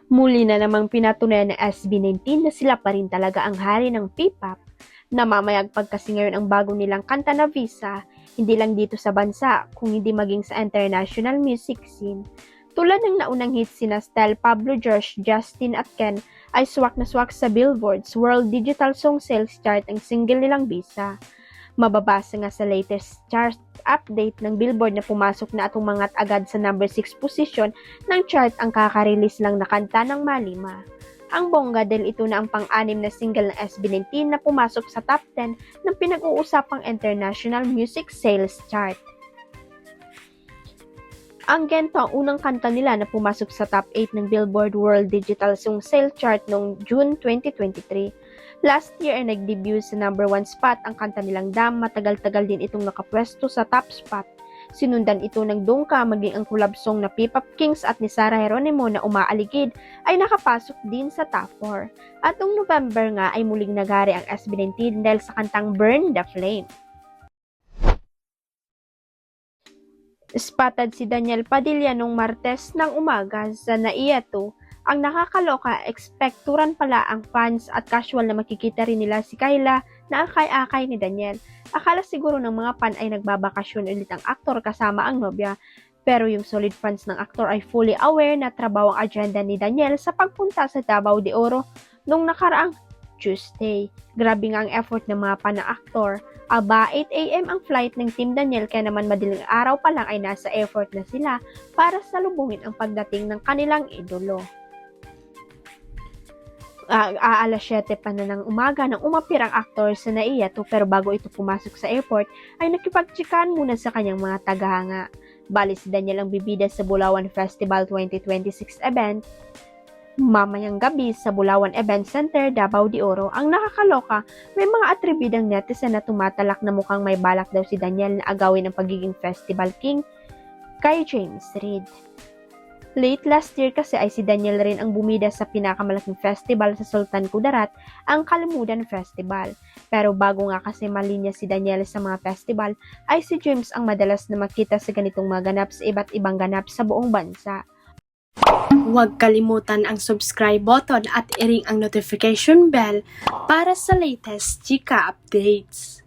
Muli na namang pinatunayan ng SB19 na sila pa rin talaga ang hari ng P-pop. Namamayagpag kasi ngayon ang bago nilang kanta na Visa, hindi lang dito sa bansa, kung hindi maging sa international music scene. Tulad ng naunang hit sina Style, Pablo George, Justin at Ken ay swak na swak sa Billboard's World Digital Song Sales Chart ang single nilang Visa. Mababasa nga sa latest chart update ng Billboard na pumasok na atong mga agad sa number 6 position ng chart ang kaka-release lang na kanta ng Malima. Ang bongga dahil ito na ang pang-anim na single ng SB19 na pumasok sa top 10 ng pinag-uusapang International Music Sales Chart. Ang Gento ang unang kanta nila na pumasok sa top 8 ng Billboard World Digital Song Sales Chart noong June 2023. Last year ay nag-debut sa number 1 spot ang kanta nilang Dam, matagal-tagal din itong nakapwesto sa top spot. Sinundan ito ng Dungka, maging ang collab song na P-pop Kings at ni Sarah Geronimo na Umaaligid ay nakapasok din sa top 4. At noong November nga ay muling nagari ang SB19 dahil sa kantang Burn the Flame. Spotted si Daniel Padilla nung Martes ng umaga sa NAIA 2. Ang nakakaloka, ekspekturan pala ang fans at casual na makikita rin nila si Kyla na akay-akay ni Daniel. Akala siguro ng mga fan ay nagbabakasyon ulit ang aktor kasama ang nobya. Pero yung solid fans ng aktor ay fully aware na trabaho ang agenda ni Daniel sa pagpunta sa Davao de Oro nung nakaraang Tuesday. Grabe nga ang effort ng mga fan ng aktor. Aba, 8 AM ang flight ng Team Daniel kaya naman madaling araw pa lang ay nasa effort na sila para salubungin ang pagdating ng kanilang idolo. Alas 7 pa na ng umaga nang umapir ang aktor sa NAIA 2 pero bago ito pumasok sa airport ay nakipagtsikaan muna sa kanyang mga tagahanga. Bali si Daniel ang bibida sa Bulawan Festival 2026 event. Mamayang gabi sa Bulawan Event Center, Davao de Oro. Ang nakakaloka, may mga atribidang netizen na tumatalak na mukhang may balak daw si Daniel na agawin ang pagiging festival king kay James Reid. Late last year kasi ay si Daniel rin ang bumida sa pinakamalaking festival sa Sultan Kudarat, ang Kalimudan Festival. Pero bago nga kasi malinya si Daniel sa mga festival, ay si James ang madalas na makita sa ganitong mga ganap sa iba't ibang ganap sa buong bansa. Huwag kalimutan ang subscribe button at i-ring ang notification bell para sa latest chika updates.